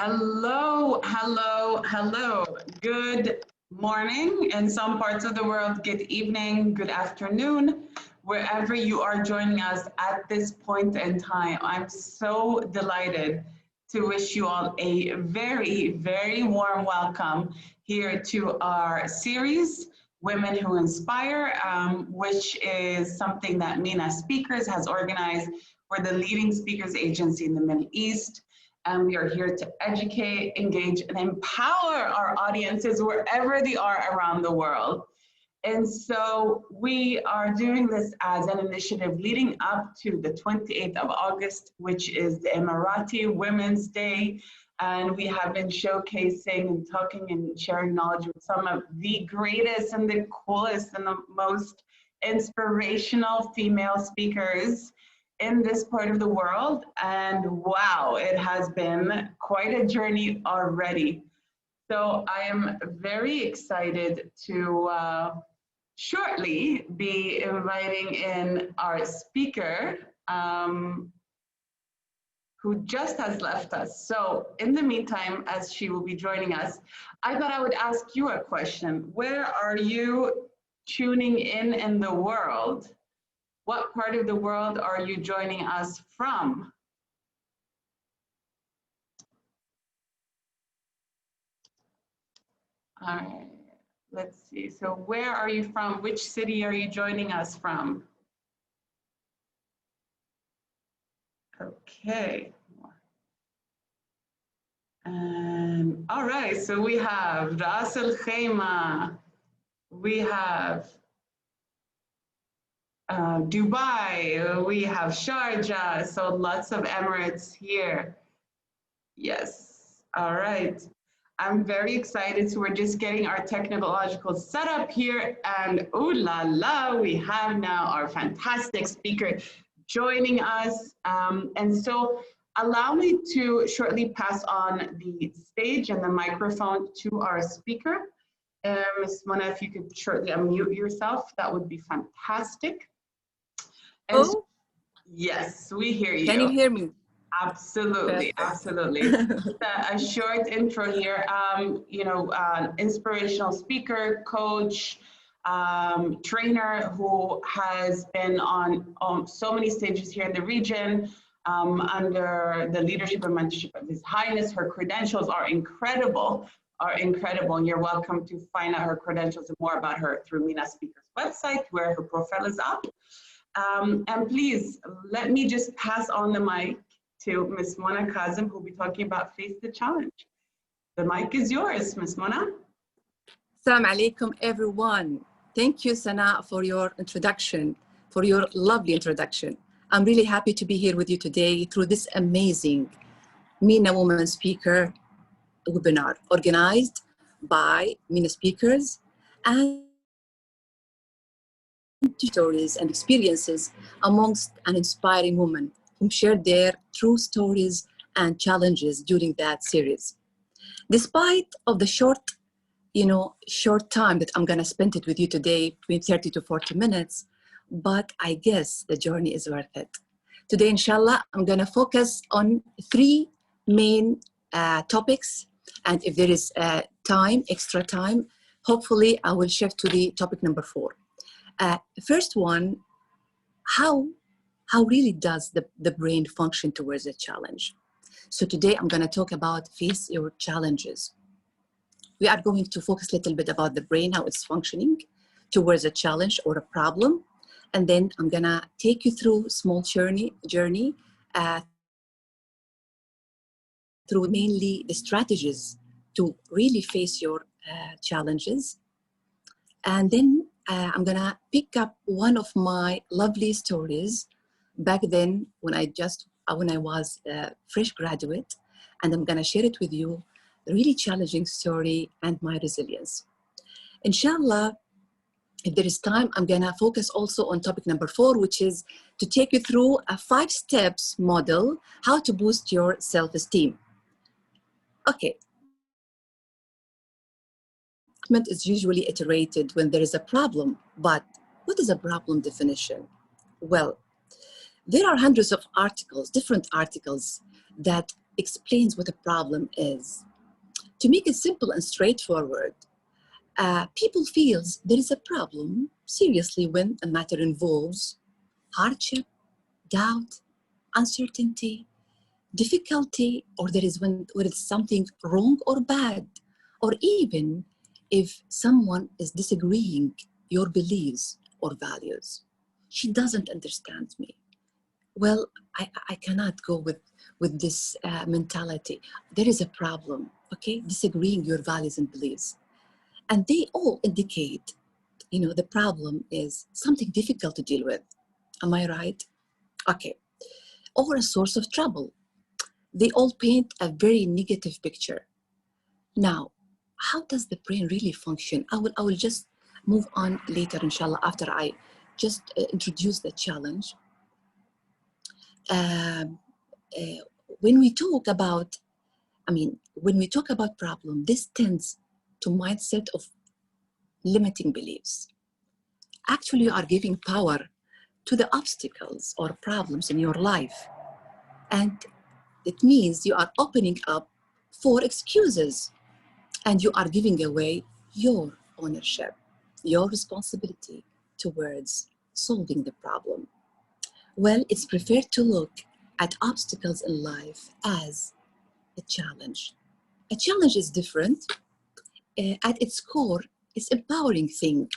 Hello, hello, hello. Good morning in some parts of the world, good evening, good afternoon, wherever you are joining us at this point in time. I'm so delighted to wish you all a very, very warm welcome here to our series, Women Who Inspire, which is something that MENA Speakers has organized. We're the leading speakers agency in the Middle East. And we are here to educate, engage, and empower our audiences wherever they are around the world. And so we are doing this as an initiative leading up to the 28th of August, which is the Emirati Women's Day. And we have been showcasing and talking and sharing knowledge with some of the greatest and the coolest and the most inspirational female speakers in this part of the world. And wow, it has been quite a journey already. So I am very excited to shortly be inviting in our speaker who just has left us. So in the meantime, as she will be joining us, I thought I would ask you a question. Where are you tuning in the world? What part of the world are you joining us from? All right, let's see. So where are you from? Which city are you joining us from? Okay. And all right, so we have Ras Al Khaimah, we have Dubai, we have Sharjah, so lots of Emirates here. Yes, all right. I'm very excited. So we're just getting our technological setup here, and ooh la la, we have now our fantastic speaker joining us. And so allow me to shortly pass on the stage and the microphone to our speaker. Ms. Mona, if you could shortly unmute yourself, that would be fantastic. And so, yes, we hear you. Can you hear me? Absolutely, absolutely. A short intro here. Inspirational speaker, coach, trainer who has been on so many stages here in the region under the leadership and mentorship of His Highness. Her credentials are incredible, and you're welcome to find out her credentials and more about her through MENA Speakers website, where her profile is up. And please, let me just pass on the mic to Ms. Mona Kazim, who will be talking about Face the Challenge. The mic is yours, Ms. Mona. Assalamu alaikum, everyone. Thank you, Sana, for your introduction, for your lovely introduction. I'm really happy to be here with you today through this amazing MENA Women Speaker webinar organized by MENA Speakers and stories and experiences amongst an inspiring women who shared their true stories and challenges during that series. Despite of the short time that I'm gonna spend it with you today, between 30 to 40 minutes, but I guess the journey is worth it. Today, inshallah, I'm gonna focus on 3 main topics. And if there is extra time, hopefully I will shift to the topic number 4. First one, how really does the brain function towards a challenge? So today I'm going to talk about face your challenges. We are going to focus a little bit about the brain, how it's functioning towards a challenge or a problem. And then I'm going to take you through a small journey through mainly the strategies to really face your challenges. And then I'm going to pick up one of my lovely stories back then when I was a fresh graduate, and I'm going to share it with you, a really challenging story and my resilience. Inshallah, if there is time, I'm going to focus also on topic number 4, which is to take you through a 5 steps model, how to boost your self-esteem. Okay. Is usually iterated when there is a problem, but what is a problem definition? Well, there are hundreds of articles, different articles that explains what a problem is. To make it simple and straightforward, people feel there is a problem seriously when a matter involves hardship, doubt, uncertainty, difficulty, or there is when it's something wrong or bad, or even if someone is disagreeing your beliefs or values. She doesn't understand me. Well, I cannot go with this mentality. There is a problem, okay? Disagreeing your values and beliefs. And they all indicate, the problem is something difficult to deal with. Am I right? Okay. Or a source of trouble. They all paint a very negative picture. Now, how does the brain really function? I will just move on later, inshallah, after I just introduce the challenge. When we talk about problem, this tends to mindset of limiting beliefs. Actually, you are giving power to the obstacles or problems in your life. And it means you are opening up for excuses and you are giving away your ownership, your responsibility towards solving the problem. Well, it's preferred to look at obstacles in life as a challenge. A challenge is different. At its core, it's empowering thing.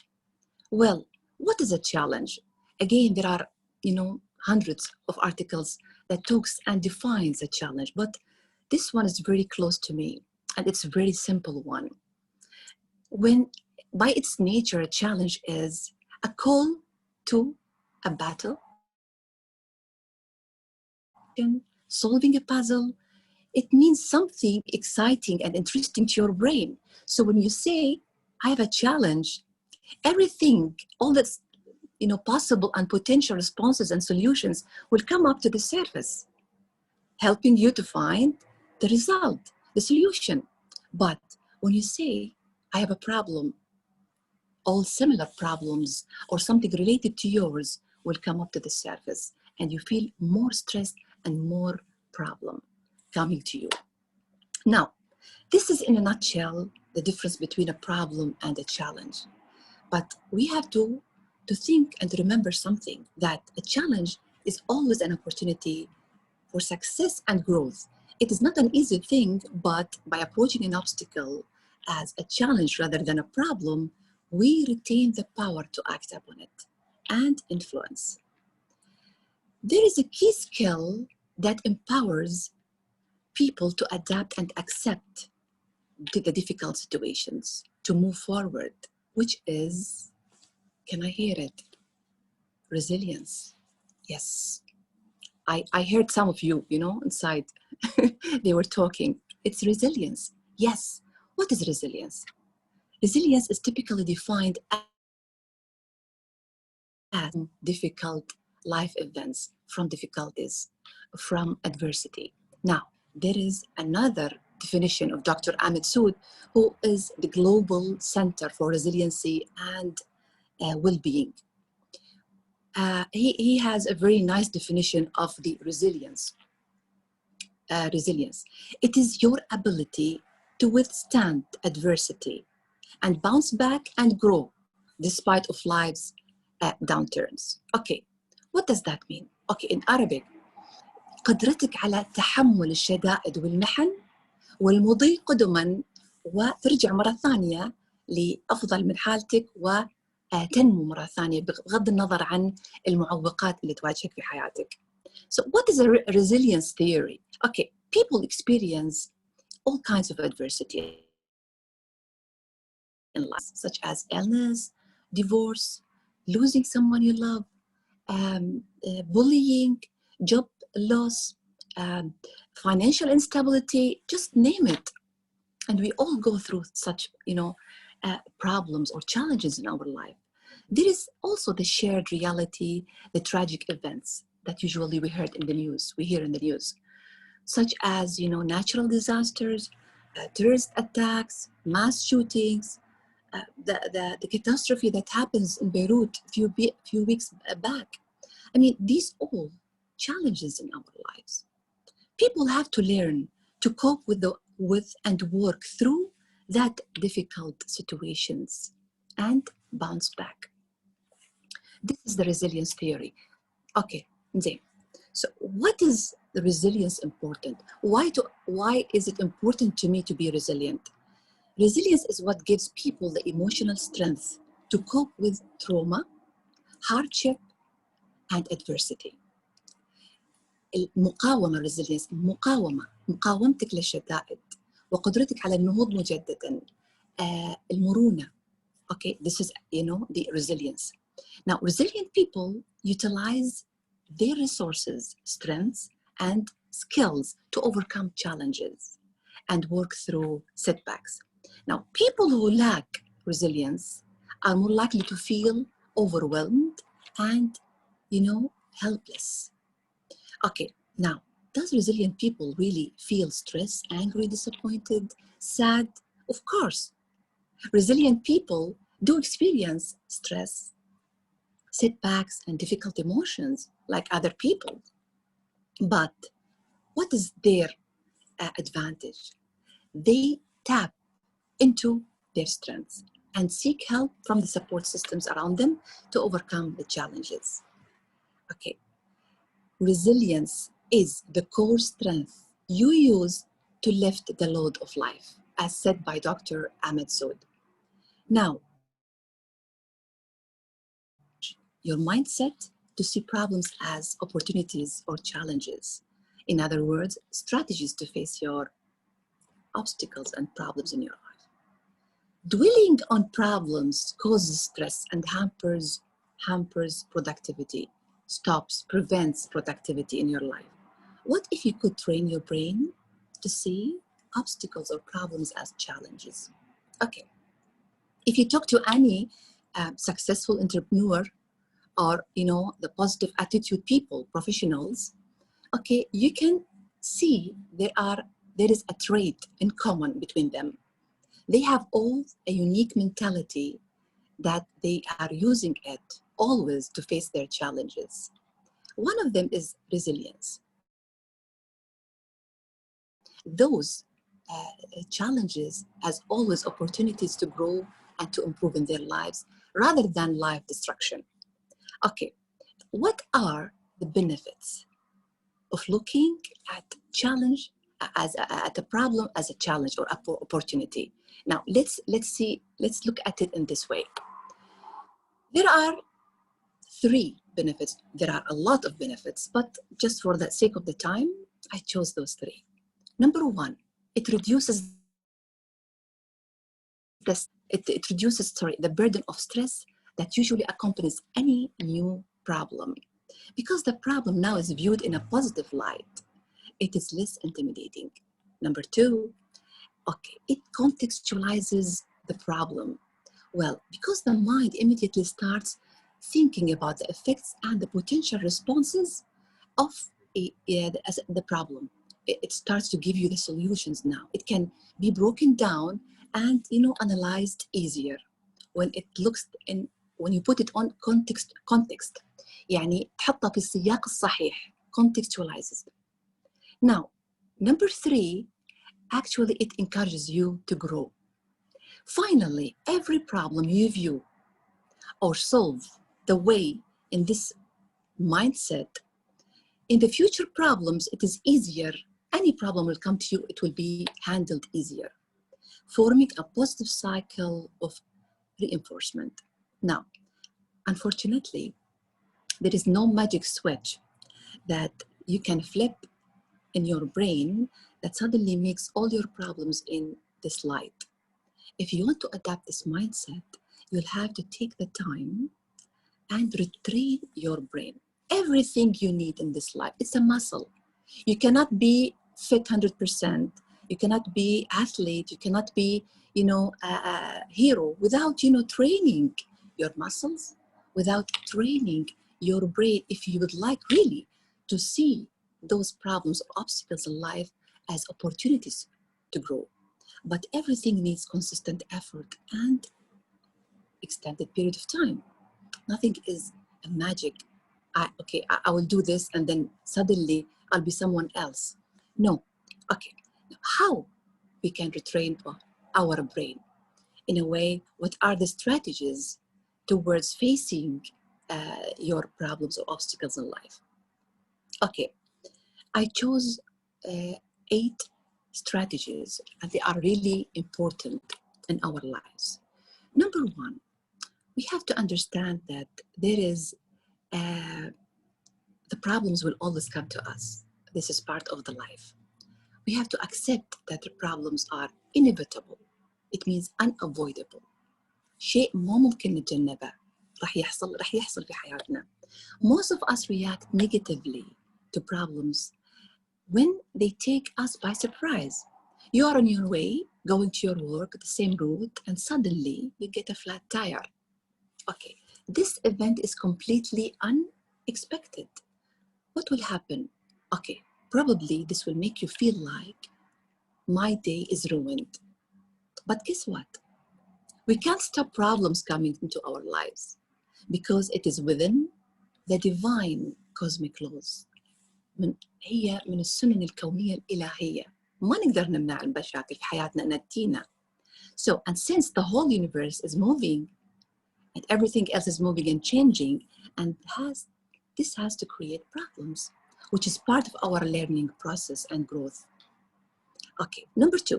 Well, what is a challenge? Again, there are, hundreds of articles that talks and defines a challenge, but this one is very close to me, and it's a very simple one. When, by its nature, a challenge is a call to a battle, solving a puzzle. It means something exciting and interesting to your brain. So when you say, I have a challenge, everything, all that's possible and potential responses and solutions will come up to the surface, helping you to find the result, the solution. But when you say, I have a problem, all similar problems or something related to yours will come up to the surface, and you feel more stressed and more problem coming to you. Now, this is in a nutshell the difference between a problem and a challenge. But we have to think and remember something, that a challenge is always an opportunity for success and growth. It is not an easy thing, but by approaching an obstacle as a challenge rather than a problem, we retain the power to act upon it and influence. There is a key skill that empowers people to adapt and accept the difficult situations, to move forward, which is, can I hear it? Resilience. Yes. I heard some of you, inside, they were talking. It's resilience. Yes. What is resilience? Resilience is typically defined as difficult life events, from difficulties, from adversity. Now, there is another definition of Dr. Ahmed Sood, who is the Global Center for Resiliency and Well-Being. He has a very nice definition of the resilience. Resilience. It is your ability to withstand adversity and bounce back and grow despite of life's downturns. Okay, what does that mean? Okay, in Arabic, قدرتك على تحمل الشدائد والمحن والمضي قدما وترجع مرة ثانية لأفضل من حالتك وتنمو مرة ثانية بغض النظر عن المعوقات اللي تواجهك في حياتك. So what is a resilience theory? Okay, people experience all kinds of adversity in life, such as illness, divorce, losing someone you love, bullying, job loss, financial instability, just name it. And we all go through such, problems or challenges in our life. There is also the shared reality, the tragic events that usually we hear in the news, such as, natural disasters, terrorist attacks, mass shootings, the catastrophe that happens in Beirut a few weeks back. I mean, these all challenges in our lives. People have to learn to cope with and work through that difficult situations and bounce back. This is the resilience theory. Okay, Zain. So what is the resilience important? Why is it important to me to be resilient? Resilience is what gives people the emotional strength to cope with trauma, hardship, and adversity. المقاومة resilience مقاومتك للشدائد وقدرتك على النهوض مجددا. المرونة. Okay, this is, the resilience. Now, resilient people utilize their resources, strengths, and skills to overcome challenges and work through setbacks. Now, people who lack resilience are more likely to feel overwhelmed and, helpless. Okay, now, does resilient people really feel stress, angry, disappointed, sad? Of course. Resilient people do experience stress, setbacks, and difficult emotions like other people. But what is their advantage? They tap into their strengths and seek help from the support systems around them to overcome the challenges. Okay, resilience is the core strength you use to lift the load of life, as said by Dr. Ahmed Sood. Now, your mindset to see problems as opportunities or challenges. In other words, strategies to face your obstacles and problems in your life. Dwelling on problems causes stress and hampers productivity, prevents productivity in your life. What if you could train your brain to see obstacles or problems as challenges? Okay. If you talk to any successful entrepreneur or, the positive attitude people, professionals, okay, you can see there is a trait in common between them. They have all a unique mentality that they are using it always to face their challenges. One of them is resilience. Those challenges as always opportunities to grow and to improve in their lives rather than life destruction. Okay, what are the benefits of looking at challenge at a problem as a challenge or opportunity? Now let's look at it in this way. There are 3 benefits. There are a lot of benefits, but just for the sake of the time, I chose those 3. Number 1, it reduces the burden of stress that usually accompanies any new problem. Because the problem now is viewed in a positive light, it is less intimidating. Number 2, okay, it contextualizes the problem. Well, because the mind immediately starts thinking about the effects and the potential responses of the problem. It starts to give you the solutions now. It can be broken down and analyzed easier when you put it on context. يعني تحطها في السياق الصحيح, contextualizes. Now, number 3, actually it encourages you to grow. Finally, every problem you view or solve the way in this mindset, in the future problems, it is easier. Any problem will come to you, it will be handled easier, forming a positive cycle of reinforcement. Now, unfortunately, there is no magic switch that you can flip in your brain that suddenly makes all your problems in this light. If you want to adapt this mindset, you'll have to take the time and retrain your brain. Everything you need in this life, it's a muscle. You cannot be fit 100%. You cannot be athlete. You cannot be, a hero without, training your muscles, without training your brain. If you would like really to see those problems or obstacles in life as opportunities to grow. But everything needs consistent effort and extended period of time. Nothing is a magic. I will do this and then suddenly I'll be someone else. No. Okay. Now, how we can retrain our brain? In a way, what are the strategies towards facing your problems or obstacles in life? Okay, I chose 8 strategies, and they are really important in our lives. Number 1, we have to understand that there is the problems will always come to us. This is part of the life. We have to accept that the problems are inevitable. It means unavoidable. شيء ما ممكن نتجنبه. رح يحصل في حياتنا. Most of us react negatively to problems when they take us by surprise. You are on your way, going to your work, the same route, and suddenly you get a flat tire. Okay, this event is completely unexpected. What will happen? Okay, probably this will make you feel like my day is ruined. But guess what? We can't stop problems coming into our lives because it is within the divine cosmic laws. هي من السنن الكونية الإلهية. ما نقدر نمنع المشاكل في حياتنا أنها تجينا. So, and since the whole universe is moving and everything else is moving and changing, and this has to create problems, which is part of our learning process and growth. Okay, number 2,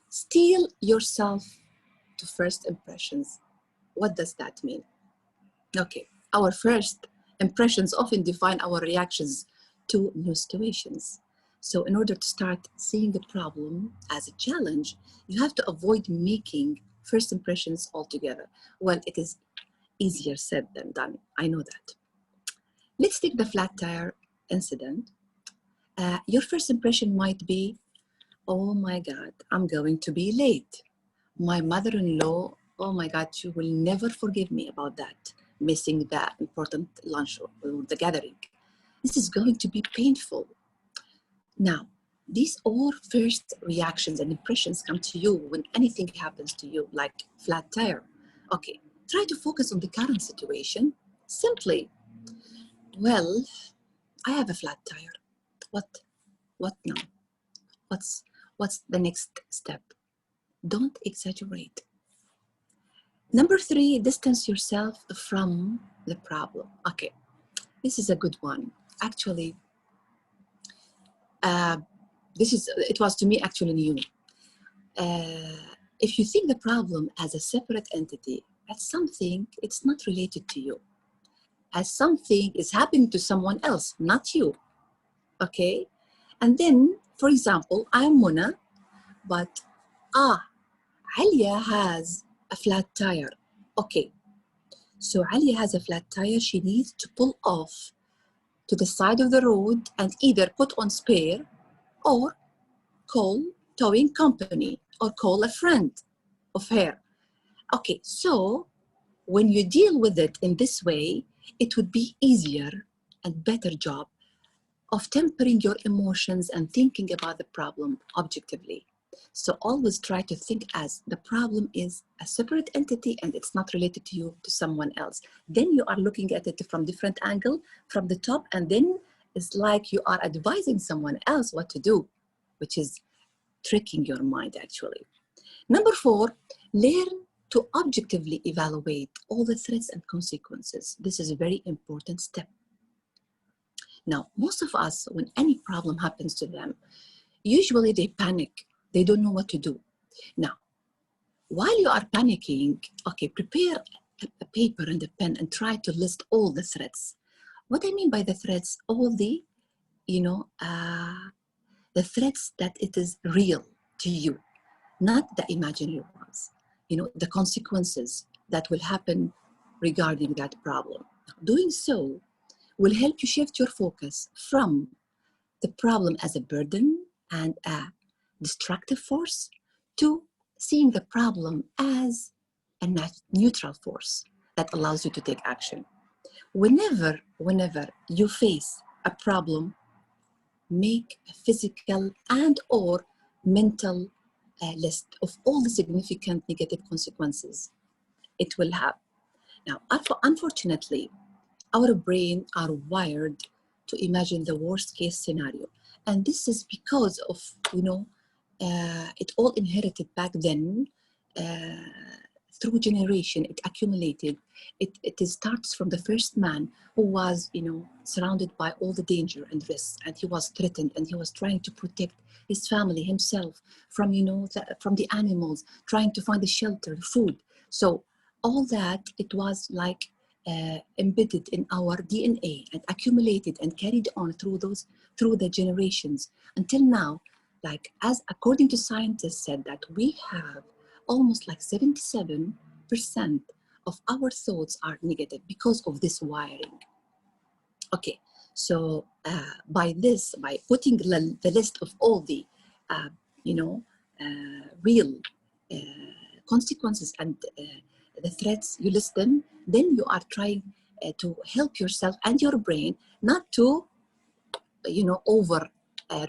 steel yourself to first impressions. What does that mean? Okay, our first impressions often define our reactions to new situations. So in order to start seeing a problem as a challenge, you have to avoid making first impressions altogether. Well, it is easier said than done. I know that. Let's take the flat tire incident. Your first impression might be, oh my God, I'm going to be late. My mother-in-law, oh my God, she will never forgive me about that, missing that important lunch or the gathering. This is going to be painful. Now, these all first reactions and impressions come to you when anything happens to you, like flat tire. Okay, try to focus on the current situation. Simply, well, I have a flat tire. What now? What's the next step? Don't exaggerate. Number 3, distance yourself from the problem. Okay, this is a good one. Actually, it was to me actually new. If you think the problem as a separate entity, as something, it's not related to you. As something is happening to someone else, not you. Okay? And then, for example, I'm Mona, but Alia has a flat tire. Okay. So Alia has a flat tire. She needs to pull off to the side of the road and either put on spare or call towing company or call a friend of her. Okay, so when you deal with it in this way, it would be easier and better job of tempering your emotions and thinking about the problem objectively. So always try to think as the problem is a separate entity and it's not related to you, to someone else. Then you are looking at it from different angle, from the top, and then it's like you are advising someone else what to do, which is tricking your mind actually. Number 4, learn to objectively evaluate all the threats and consequences. This is a very important step. Now, most of us, when any problem happens to them, usually they panic. They don't know what to do. Now, while you are panicking, okay, prepare a paper and a pen and try to list all the threats. What I mean by the threats, all the, the threats that it is real to you, not the imaginary ones. The consequences that will happen regarding that problem. Doing so will help you shift your focus from the problem as a burden and a destructive force to seeing the problem as a neutral force that allows you to take action. Whenever you face a problem, make a physical and or mental list of all the significant negative consequences it will have. Now, unfortunately, our brain are wired to imagine the worst case scenario. And this is because of, it all inherited back then, through generation, it accumulated. It starts from the first man who was, surrounded by all the danger and risks, and he was threatened, and he was trying to protect his family, himself, from, from the animals, trying to find a shelter, food. So all that, it was like embedded in our DNA and accumulated and carried on through the generations until now. Like, as according to scientists said, that we have almost like 77% of our thoughts are negative because of this wiring. Okay, so by putting the list of all the, real consequences and the threats, you list them, then you are trying to help yourself and your brain not to, over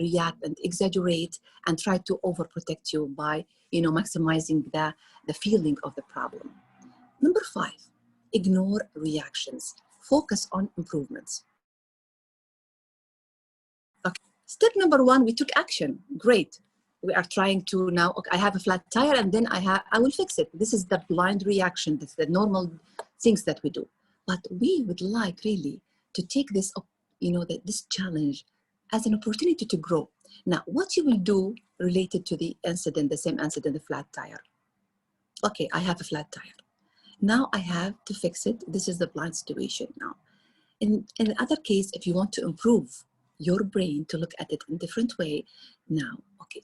react and exaggerate and try to overprotect you by, maximizing the feeling of the problem. Number 5, ignore reactions. Focus on improvements. Okay. Step number 1, we took action. Great. We are trying to now, okay, I have a flat tire and then I will fix it. This is the blind reaction. That's the normal things that we do. But we would like really to take this, this challenge as an opportunity to grow. Now, what you will do related to the incident, the same incident, the flat tire. Okay, I have a flat tire. Now I have to fix it. This is the blind situation now. In the other case, if you want to improve your brain to look at it in a different way, now, okay,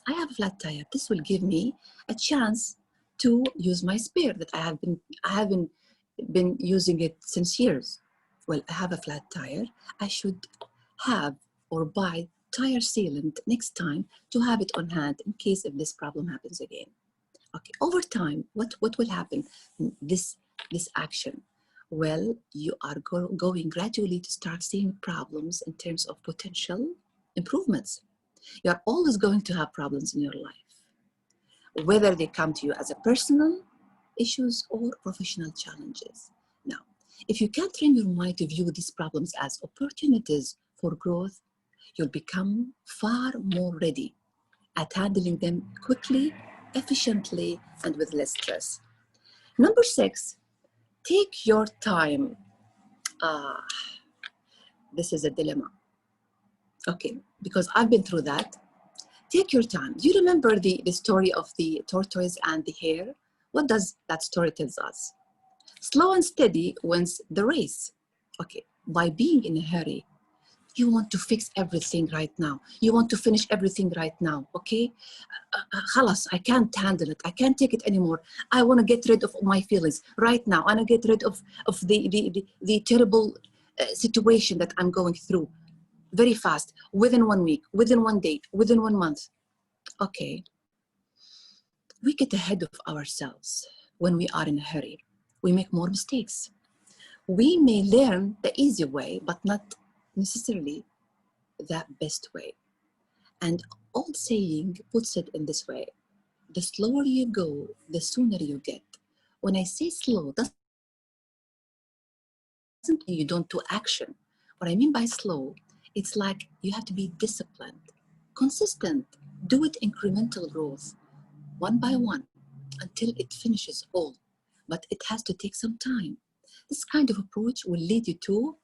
I have a flat tire. This will give me a chance to use my spare that I haven't been using it since years. Well, I have a flat tire. I should have or buy tire sealant next time to have it on hand in case if this problem happens again. Okay, over time, what will happen? This action. Well, you are going gradually to start seeing problems in terms of potential improvements. You are always going to have problems in your life, whether they come to you as a personal issues or professional challenges. Now, if you can train your mind to view these problems as opportunities for growth, you'll become far more ready at handling them quickly, efficiently, and with less stress. Number 6, take your time. This is a dilemma. Okay, because I've been through that. Take your time. Do you remember the story of the tortoise and the hare? What does that story tell us? Slow and steady wins the race. Okay, by being in a hurry, you want to fix everything right now. You want to finish everything right now, okay? Khalas, I can't handle it. I can't take it anymore. I want to get rid of my feelings right now. I want to get rid of the terrible situation that I'm going through very fast, within 1 week, within 1 day, within 1 month. Okay. We get ahead of ourselves when we are in a hurry. We make more mistakes. We may learn the easy way, but not necessarily the best way. And old saying puts it in this way: the slower you go, the sooner you get. When I say slow, doesn't mean you don't do action. What I mean by slow, it's like you have to be disciplined, consistent, do it incremental growth, one by one, until it finishes all. But it has to take some time. This kind of approach will lead you to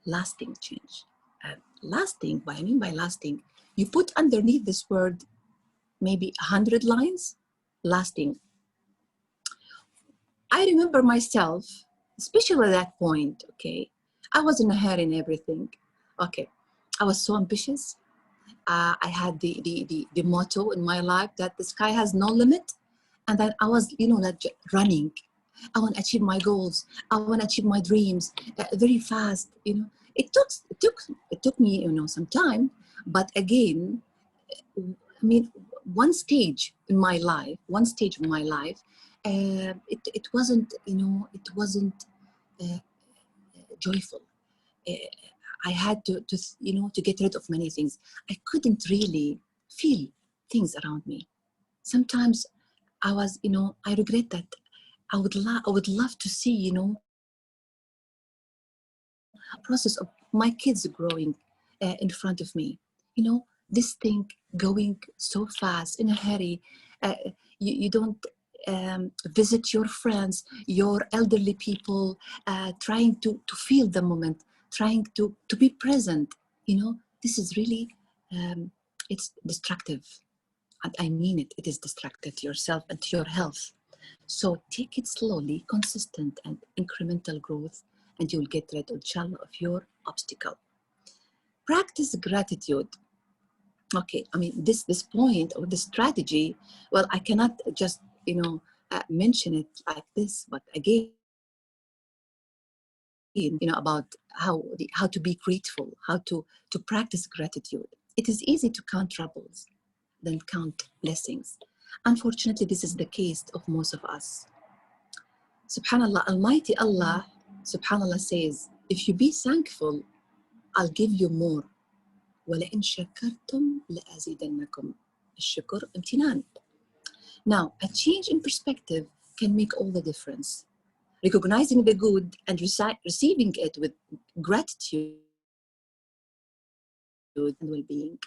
lasting change. And lasting, what I mean by lasting, you put underneath this word maybe 100 lines, lasting. I remember myself, especially at that point, okay, I was in a hurry and everything. Okay, I was so ambitious. I had the motto in my life that the sky has no limit. And then I was, like running. I want to achieve my goals. I want to achieve my dreams very fast. It took me, some time. But again, I mean, one stage in my life, it wasn't, joyful. I had to get rid of many things. I couldn't really feel things around me. Sometimes I was, I regret that. I would love to see, process of my kids growing in front of me. you know, this thing going so fast in a hurry. You don't visit your friends, your elderly people, trying to feel the moment, trying to be present. You know, this is really, it's destructive. And I mean it, it is destructive to yourself and to your health. So take it slowly, consistent and incremental growth, and you'll get rid, inshallah, of your obstacle. Practice gratitude. Okay, I mean, this point or this strategy, well, I cannot just, mention it like this, but again, about how to be grateful, how to practice gratitude. It is easy to count troubles than count blessings. Unfortunately, this is the case of most of us. Subhanallah, Almighty Allah, Subhanallah says, if you be thankful, I'll give you more. وَلَئِنْ شَكَرْتُمْ لَأَزِيدَنَّكُمْ. الشكر امتنان. Now, a change in perspective can make all the difference. Recognizing the good and receiving it with gratitude and well-being.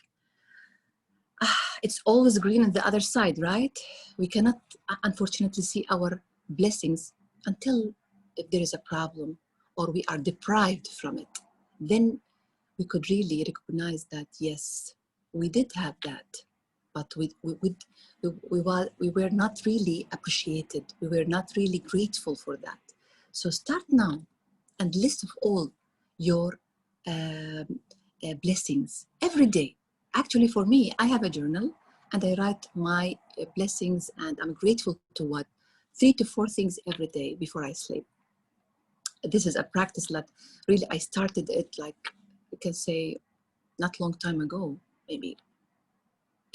It's always green on the other side, right? We cannot, unfortunately, see our blessings until if there is a problem or we are deprived from it. Then we could really recognize that, yes, we did have that, but we were not really appreciated. We were not really grateful for that. So start now and list of all your blessings every day. Actually, for me, I have a journal and I write my blessings, and I'm grateful to 3 to 4 things every day before I sleep. This is a practice that really I started it, like you can say, not long time ago, maybe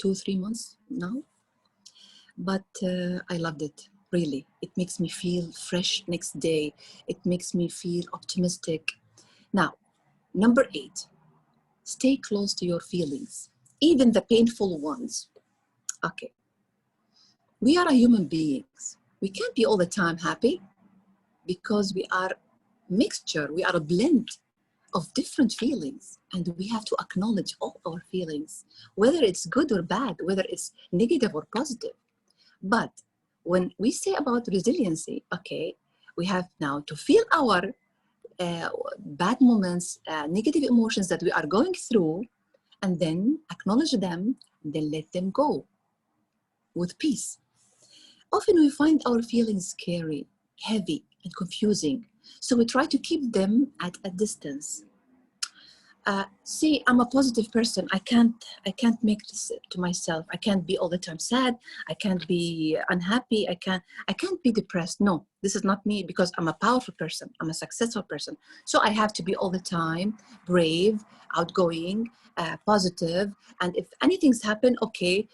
2-3 months now. But I loved it, really. It makes me feel fresh next day. It makes me feel optimistic. Now, number 8, stay close to your feelings, even the painful ones. Okay. We are human beings. We can't be all the time happy because we are mixture. We are a blend of different feelings, and we have to acknowledge all our feelings, whether it's good or bad, whether it's negative or positive. But when we say about resiliency, okay, we have now to feel our bad moments, negative emotions that we are going through, and then acknowledge them, and then let them go with peace. Often we find our feelings scary, heavy, and confusing, so we try to keep them at a distance. See, I'm a positive person. I can't make this to myself. I can't be all the time sad. I can't be unhappy. I can't be depressed. No, this is not me, because I'm a powerful person. I'm a successful person. So I have to be all the time brave, outgoing, positive. And if anything's happened, okay,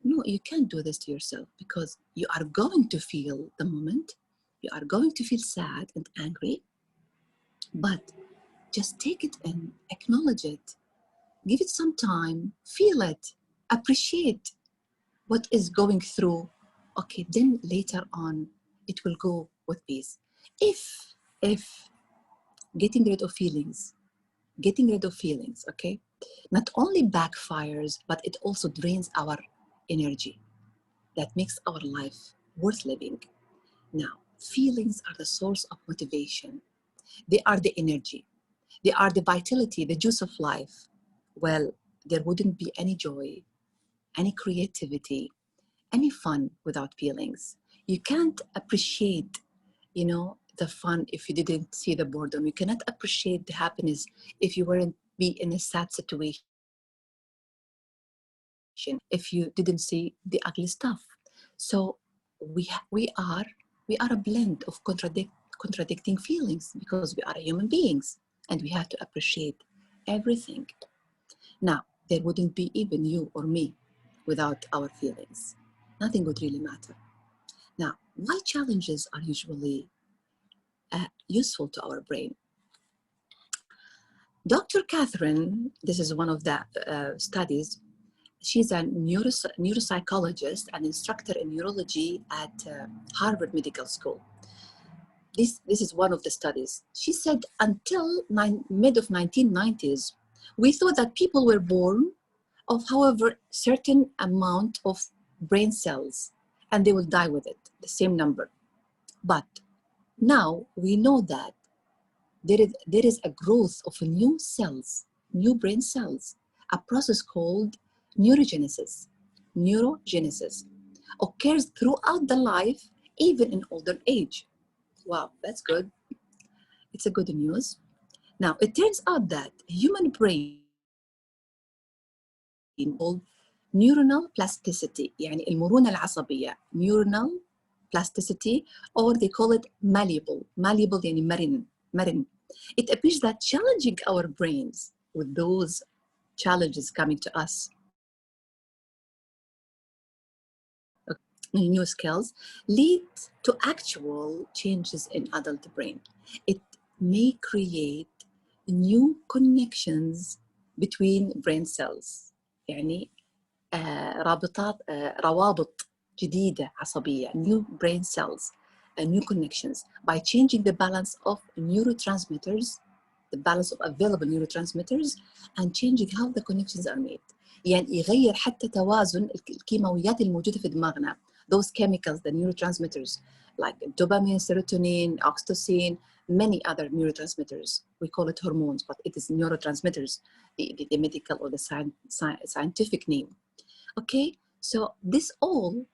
no, you can't do this to yourself, because you are going to feel the moment. You are going to feel sad and angry, but just take it in, acknowledge it, give it some time, feel it, appreciate what is going through. Okay, then later on, it will go with peace. If getting rid of feelings, okay, not only backfires, but it also drains our energy. That makes our life worth living. Now, feelings are the source of motivation. They are the energy. They are the vitality, the juice of life. Well, there wouldn't be any joy, any creativity, any fun without feelings. You can't appreciate, the fun if you didn't see the boredom. You cannot appreciate the happiness if you weren't be in a sad situation, if you didn't see the ugly stuff. So we are a blend of contradicting feelings, because we are human beings. And we have to appreciate everything. Now, there wouldn't be even you or me without our feelings. Nothing would really matter. Now, why challenges are usually useful to our brain? Dr. Catherine, this is one of the studies. She's a neuropsychologist and instructor in neurology at Harvard Medical School. This is one of the studies. She said until mid of 1990s, we thought that people were born of, however, certain amount of brain cells, and they will die with it, the same number. But now we know that there is a growth of new cells, new brain cells, a process called neurogenesis. Neurogenesis occurs throughout the life, even in older age. Wow, that's good. It's a good news. Now, it turns out that human brain called neuronal plasticity, يعني المرونة العصبية, neuronal plasticity, or they call it malleable. Malleable يعني مرن. It appears that challenging our brains with those challenges coming to us, new skills, lead to actual changes in adult brain. It may create new connections between brain cells, يعني روابط جديدة عصبية, new brain cells and new connections, by changing the balance of neurotransmitters, the balance of available neurotransmitters, and changing how the connections are made. يعني يغير حتى توازن الكيماويات الموجودة في دماغنا, those chemicals, the neurotransmitters, like dopamine, serotonin, oxytocin, many other neurotransmitters. We call it hormones, but it is neurotransmitters, the medical or the scientific name. Okay, so this all,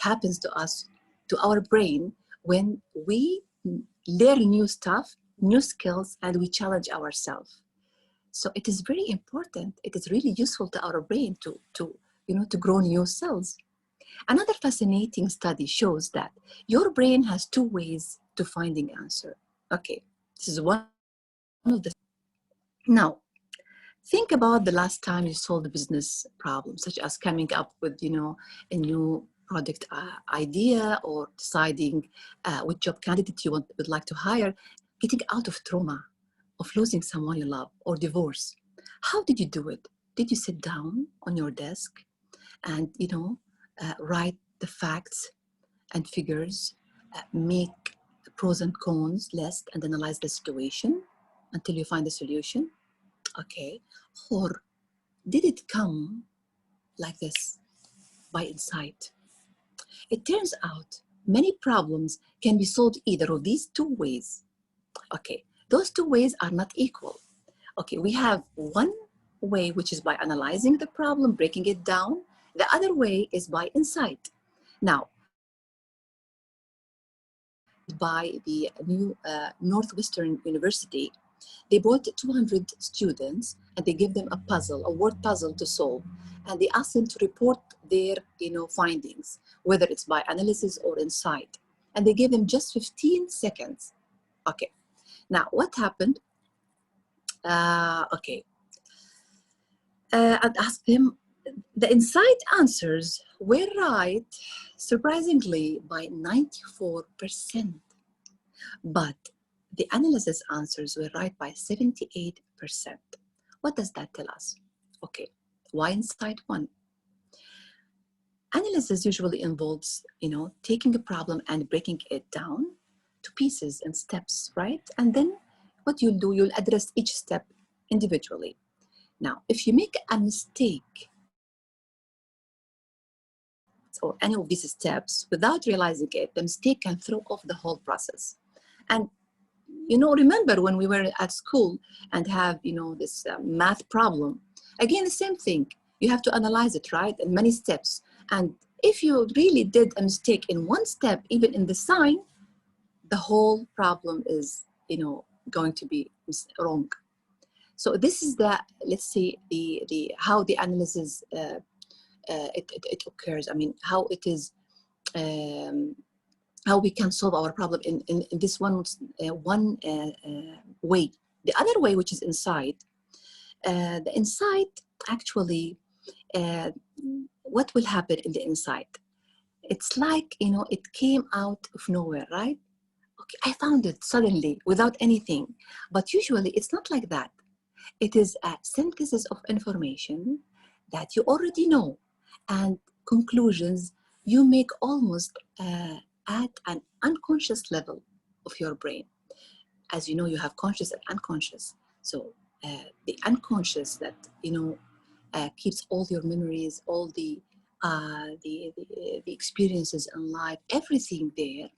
happens to us, to our brain, when we learn new stuff, new skills, and we challenge ourselves. So it is very important. It is really useful to our brain to grow new cells. Another fascinating study shows that your brain has two ways to finding answer. Okay, this is one of the. Now, think about the last time you solved a business problem, such as coming up with, a new product idea, or deciding which job candidate you would like to hire, getting out of trauma of losing someone you love, or divorce. How did you do it? Did you sit down on your desk and, write the facts and figures, make pros and cons list, and analyze the situation until you find the solution? Okay. Or did it come like this, by insight? It turns out many problems can be solved either of these two ways. Okay, those two ways are not equal. Okay, we have one way, which is by analyzing the problem, breaking it down. The other way is by insight. Now, by the new Northwestern University, they brought 200 students and they gave them a puzzle, a word puzzle to solve. And they asked them to report their findings, whether it's by analysis or insight. And they gave them just 15 seconds. Okay, now what happened? Okay, and asked them, the insight answers were right, surprisingly, by 94%. But the analysis answers were right by 78%. What does that tell us? Okay, why insight won? Analysis usually involves, taking a problem and breaking it down to pieces and steps, right? And then what you'll do, you'll address each step individually. Now, if you make a mistake or any of these steps without realizing it, the mistake can throw off the whole process. And remember when we were at school and have, this math problem, again, the same thing. You have to analyze it, right? In many steps. And if you really did a mistake in one step, even in the sign, the whole problem is, going to be wrong. So this is let's see, the how the analysis it occurs. I mean, how it is, how we can solve our problem in this one way. The other way, which is insight, the insight actually, what will happen in the insight? It's like, it came out of nowhere, right? Okay, I found it suddenly without anything. But usually it's not like that. It is a synthesis of information that you already know, and conclusions you make almost at an unconscious level of your brain. As you know, you have conscious and unconscious. So the unconscious that, keeps all your memories, all the experiences in life, everything there.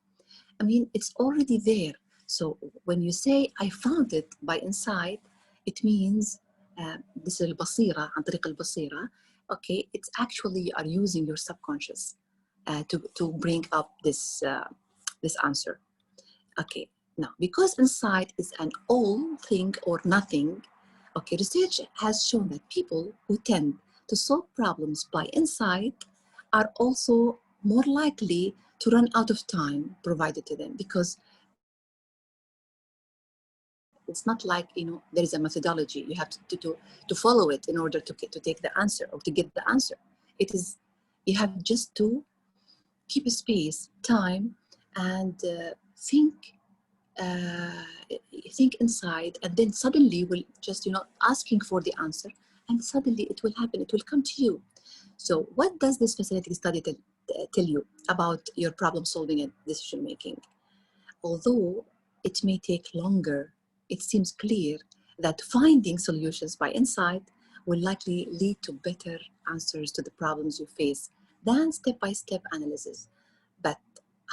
I mean, it's already there. So when you say, I found it by insight, it means this is البصيرة, عن طريق البصيرة. Okay, it's actually you are using your subconscious to bring up this answer. Okay, now because insight is an all thing or nothing, okay, research has shown that people who tend to solve problems by insight are also more likely to run out of time provided to them, because it's not like, you know, there is a methodology you have to follow it in order to take the answer or to get the answer. It is, you have just to keep a space, time, and think inside, and then suddenly will just, you know, asking for the answer, and suddenly it will happen, it will come to you. So what does this fascinating study tell you about your problem solving and decision making? Although it may take longer, it seems clear that finding solutions by insight will likely lead to better answers to the problems you face than step-by-step analysis. But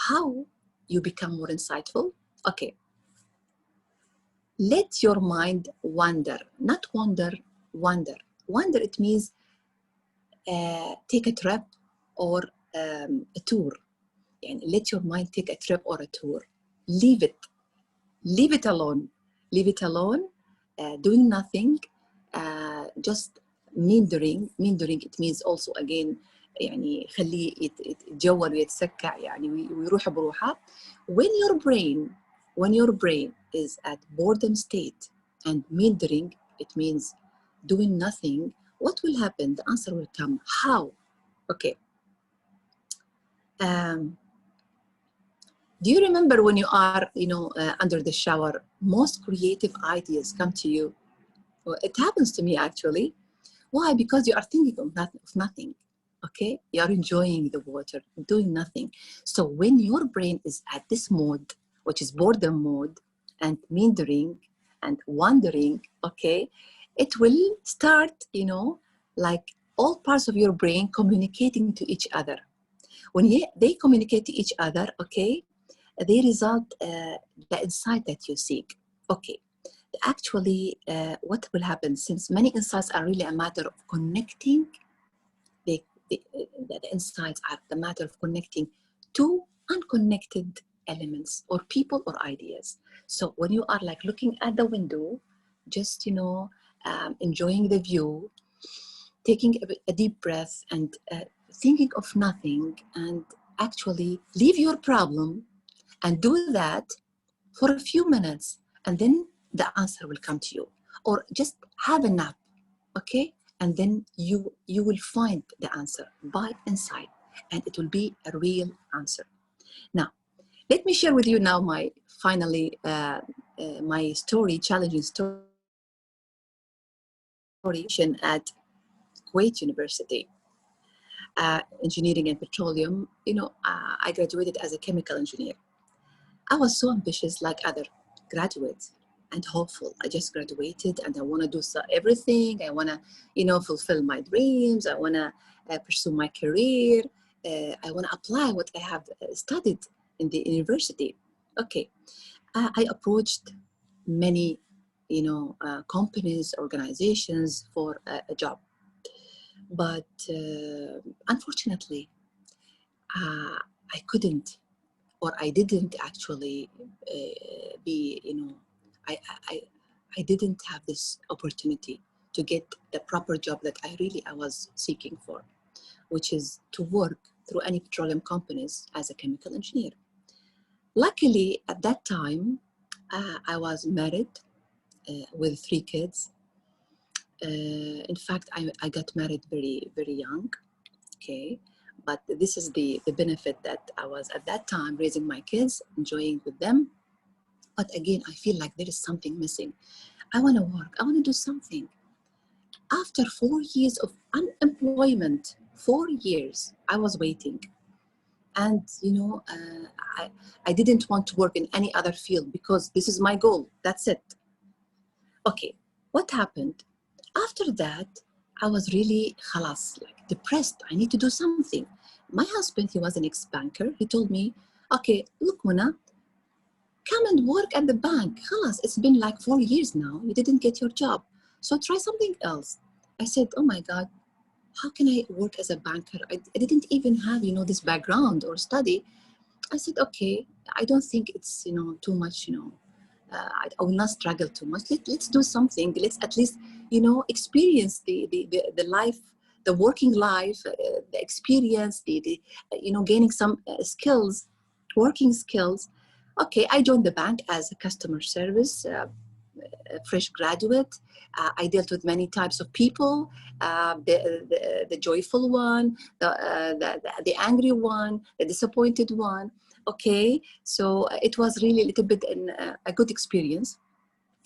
how you become more insightful? Okay. Let your mind wander, not wander, wander. Wander, it means take a trip or a tour. And let your mind take a trip or a tour. Leave it alone. Leave it alone, doing nothing, just meandering. Meandering, it means also again يعني خليه يتجول ويتسكع يعني ويروح بروحه. When your brain is at boredom state and meandering, it means doing nothing, what will happen? The answer will come. How? Okay. Do you remember when you are, you know, under the shower, most creative ideas come to you? Well, it happens to me actually. Why? Because you are thinking of nothing. Okay, you are enjoying the water, doing nothing. So when your brain is at this mode, which is boredom mode, and meandering and wandering, okay, it will start, you know, like all parts of your brain communicating to each other. When they communicate to each other, okay, they result the insight that you seek. Okay, actually, what will happen, since many insights are really a matter of connecting, the insights are the matter of connecting two unconnected elements or people or ideas. So when you are like looking at the window, just, you know, enjoying the view, taking a deep breath and thinking of nothing, and actually leave your problem and do that for a few minutes, and then the answer will come to you. Or just have a nap, okay? And then you will find the answer by insight, and it will be a real answer. Now, let me share with you now my my story, challenging story at Kuwait University, engineering and petroleum. You know, I graduated as a chemical engineer. I was so ambitious like other graduates and hopeful. I just graduated and I want to do everything. I want to, you know, fulfill my dreams. I want to pursue my career. I want to apply what I have studied in the university. Okay. I approached many, you know, companies, organizations for a job. But unfortunately, I couldn't, or I didn't actually be, you know, I didn't have this opportunity to get the proper job that I was seeking for, which is to work through any petroleum companies as a chemical engineer. Luckily, at that time, I was married with 3 kids. In fact, I got married very, very young, okay? But this is the benefit, that I was at that time raising my kids, enjoying with them. But again, I feel like there is something missing. I want to work, I want to do something. After 4 years of unemployment, 4 years, I was waiting. And, you know, I didn't want to work in any other field because this is my goal, that's it. Okay, what happened? After that, I was really khalas, like depressed. I need to do something. My husband, he was an ex-banker. He told me, okay, look, Mona, come and work at the bank. Khalas, it's been like 4 years now. You didn't get your job. So try something else. I said, oh my God, how can I work as a banker? I didn't even have, this background or study. I said, okay, I don't think it's, too much, I will not struggle too much. Let's do something. Let's at least, experience the life, the working life, the experience, gaining some skills, working skills. Okay, I joined the bank as a customer service, a fresh graduate. I dealt with many types of people, the joyful one, the angry one, the disappointed one. Okay, so it was really a little bit a good experience.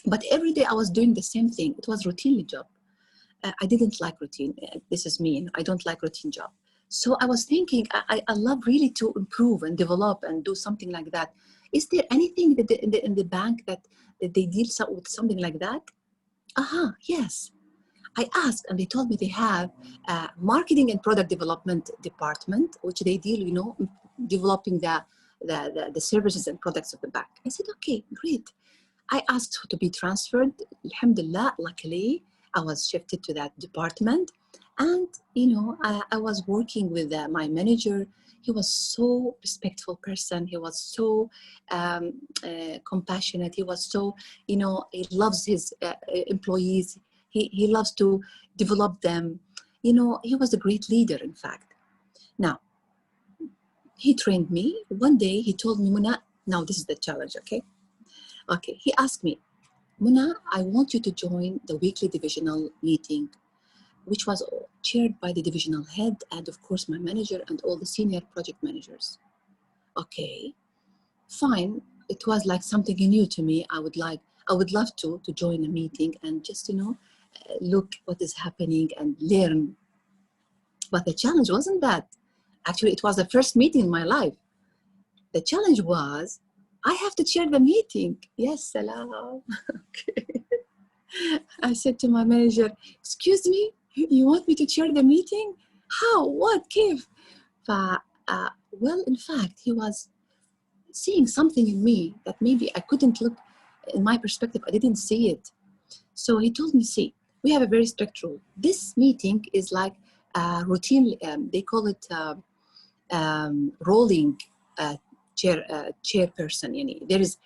But every day I was doing the same thing. It was routine job. I didn't like routine. This is me. I don't like routine job. So I was thinking, I love really to improve and develop and do something like that. Is there anything that in the bank that they deal with something like that? Yes. I asked, and they told me they have a marketing and product development department, which they deal, developing the services and products of the bank. I said, okay, great. I asked to be transferred. Alhamdulillah, luckily, I was shifted to that department. And, I was working with my manager. He was so respectful person. He was so compassionate. He was so, he loves his employees. He loves to develop them. He was a great leader, in fact. Now, he trained me. One day, he told me, Muna, now this is the challenge, okay? Okay, he asked me, Muna, I want you to join the weekly divisional meeting, which was chaired by the divisional head and, of course, my manager and all the senior project managers. Okay, fine. It was like something new to me. I would love to join a meeting and just, look what is happening and learn. But the challenge wasn't that. Actually, it was the first meeting in my life. The challenge was, I have to chair the meeting. Yes, salam. Okay. I said to my manager, excuse me, you want me to chair the meeting? How? What? Kif? Well, in fact, he was seeing something in me that maybe I couldn't look, in my perspective, I didn't see it. So he told me, see, we have a very strict rule. This meeting is like routine, they call it rolling chairperson. There is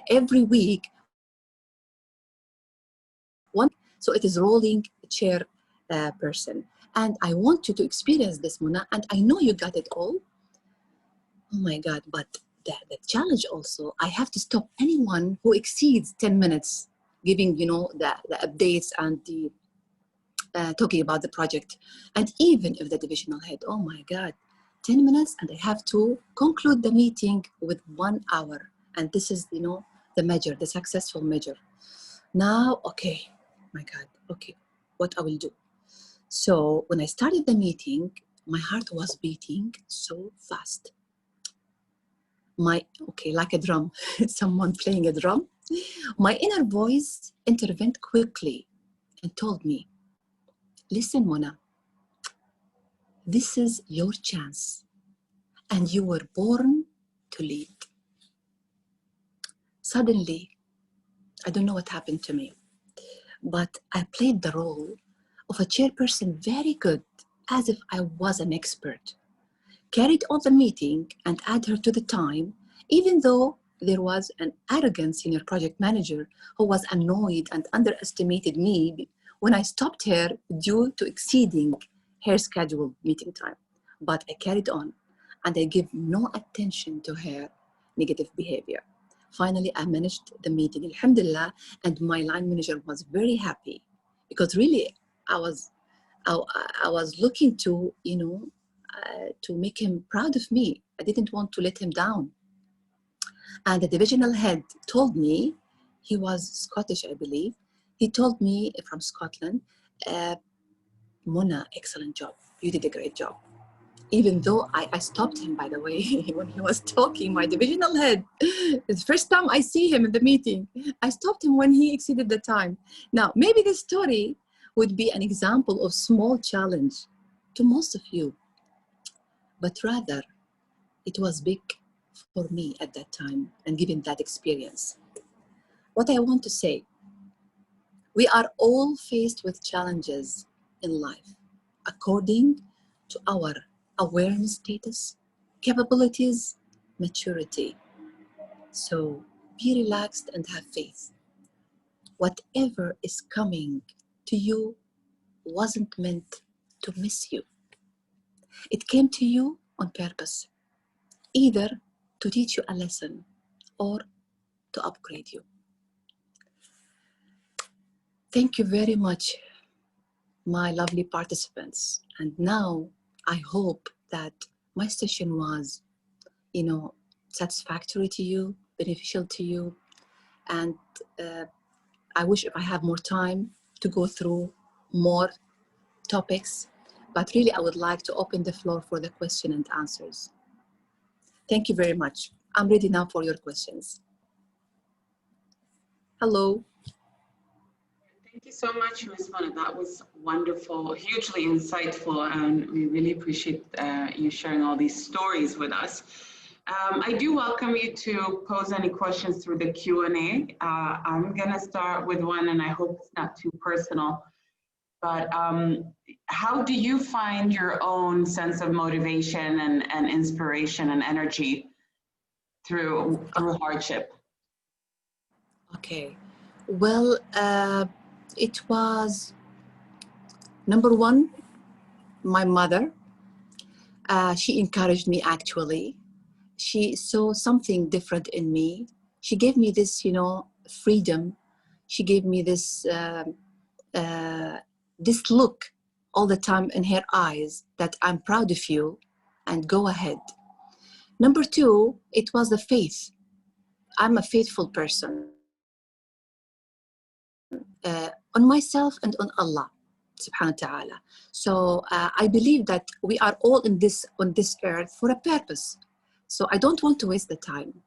every week, so it is rolling chair person. And I want you to experience this, Mona, and I know you got it all. Oh my God, but the challenge also, I have to stop anyone who exceeds 10 minutes giving, the updates and the talking about the project. And even if the divisional head, oh my God, 10 minutes and I have to conclude the meeting with 1 hour. And this is, the measure, the successful measure. Now, okay, my God, okay, what I will do. So when I started the meeting, my heart was beating so fast. Like a drum, someone playing a drum. My inner voice intervened quickly and told me, listen, Mona, this is your chance and you were born to lead. Suddenly, I don't know what happened to me, but I played the role of a chairperson very good, as if I was an expert. Carried on the meeting and add her to the time, even though there was an arrogant senior project manager who was annoyed and underestimated me when I stopped her due to exceeding her scheduled meeting time. But I carried on and I gave no attention to her negative behavior. Finally, I managed the meeting, alhamdulillah, and my line manager was very happy because really I was looking to, to make him proud of me. I didn't want to let him down. And the divisional head told me, he was Scottish, I believe. He told me from Scotland, Mona, excellent job. You did a great job. Even though I stopped him, by the way, when he was talking, my divisional head, the first time I see him in the meeting, I stopped him when he exceeded the time. Now, maybe this story would be an example of small challenge to most of you, but rather it was big for me at that time and given that experience. What I want to say, we are all faced with challenges in life according to our awareness status, capabilities, maturity. So be relaxed and have faith. Whatever is coming to you wasn't meant to miss you. It came to you on purpose, either to teach you a lesson or to upgrade you. Thank you very much, my lovely participants. And now I hope that my session was, satisfactory to you, beneficial to you. And I wish if I have more time to go through more topics, but really I would like to open the floor for the question and answers. Thank you very much. I'm ready now for your questions. Hello. Thank you so much, Ms. Mona. That was wonderful, hugely insightful, and we really appreciate you sharing all these stories with us. I do welcome you to pose any questions through the Q&A. I'm going to start with one, and I hope it's not too personal. But how do you find your own sense of motivation and inspiration and energy through hardship? Okay. Well, it was, number one, my mother. She encouraged me, actually. She saw something different in me. She gave me this, freedom. She gave me this look all the time in her eyes that I'm proud of you and go ahead. Number two, it was the faith. I'm a faithful person on myself and on Allah subhanahu wa ta'ala. So I believe that we are all on this earth for a purpose. So I don't want to waste the time.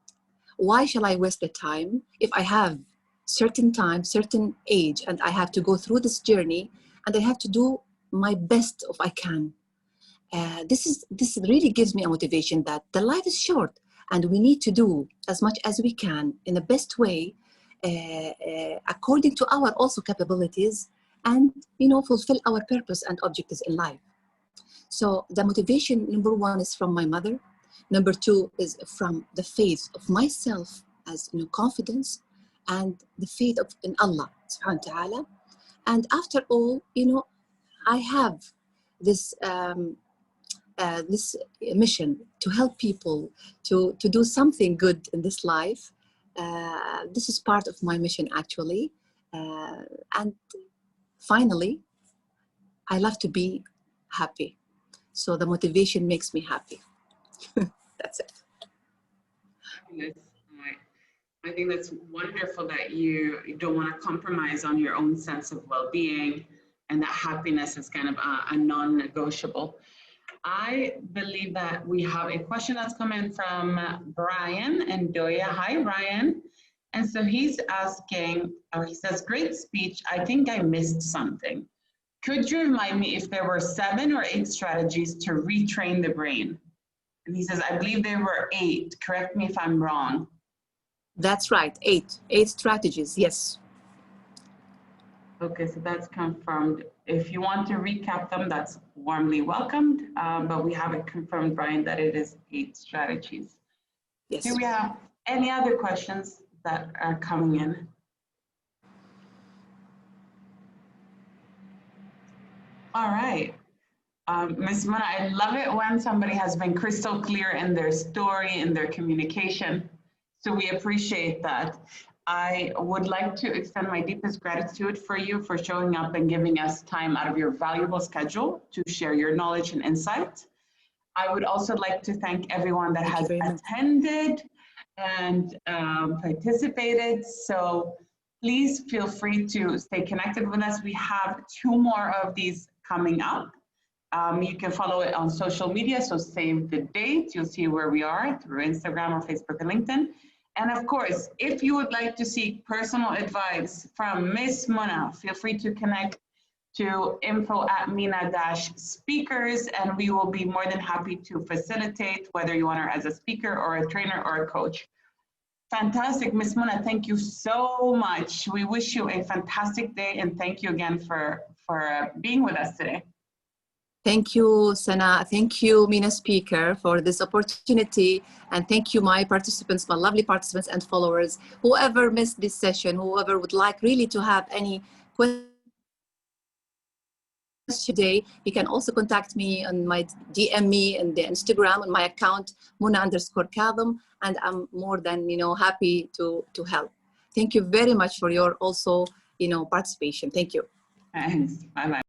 Why shall I waste the time if I have certain time, certain age, and I have to go through this journey and I have to do my best if I can. This really gives me a motivation that the life is short and we need to do as much as we can in the best way according to our also capabilities and fulfill our purpose and objectives in life. So the motivation, number one, is from my mother. Number two is from the faith of myself as confidence and the faith in Allah subhanahu wa ta'ala. And after all, I have this this mission to help people to do something good in this life. This is part of my mission, actually. And finally, I love to be happy. So the motivation makes me happy. That's it. I think that's wonderful that you don't want to compromise on your own sense of well-being, and that happiness is kind of a non-negotiable. I believe that we have a question that's coming from Brian and Doya. Hi, Brian. And so he's asking, or he says, great speech. I think I missed something. Could you remind me if there were 7 or 8 strategies to retrain the brain? And he says, I believe there were 8. Correct me if I'm wrong. That's right, 8 strategies, yes. Okay, so that's confirmed. If you want to recap them, that's warmly welcomed. But we have it confirmed, Brian, that it is 8 strategies. Yes. Do we have any other questions that are coming in? All right. Ms. Mona, I love it when somebody has been crystal clear in their story, in their communication. So we appreciate that. I would like to extend my deepest gratitude for you for showing up and giving us time out of your valuable schedule to share your knowledge and insight. I would also like to thank everyone that has attended and participated. So please feel free to stay connected with us. We have 2 more of these coming up. You can follow it on social media, so save the date. You'll see where we are through Instagram or Facebook or LinkedIn. And of course, if you would like to seek personal advice from Ms. Mona, feel free to connect to info@MENA-speakers, and we will be more than happy to facilitate, whether you want her as a speaker or a trainer or a coach. Fantastic, Ms. Muna, thank you so much. We wish you a fantastic day, and thank you again for being with us today. Thank you, Sana. Thank you, MENA Speaker, for this opportunity. And thank you, my participants, my lovely participants and followers. Whoever missed this session, whoever would like really to have any question today, you can also contact me on my DM me on the Instagram on my account, Muna_Kazim, and I'm more than happy to help. Thank you very much for your also participation. Thank you. Thanks. Bye bye.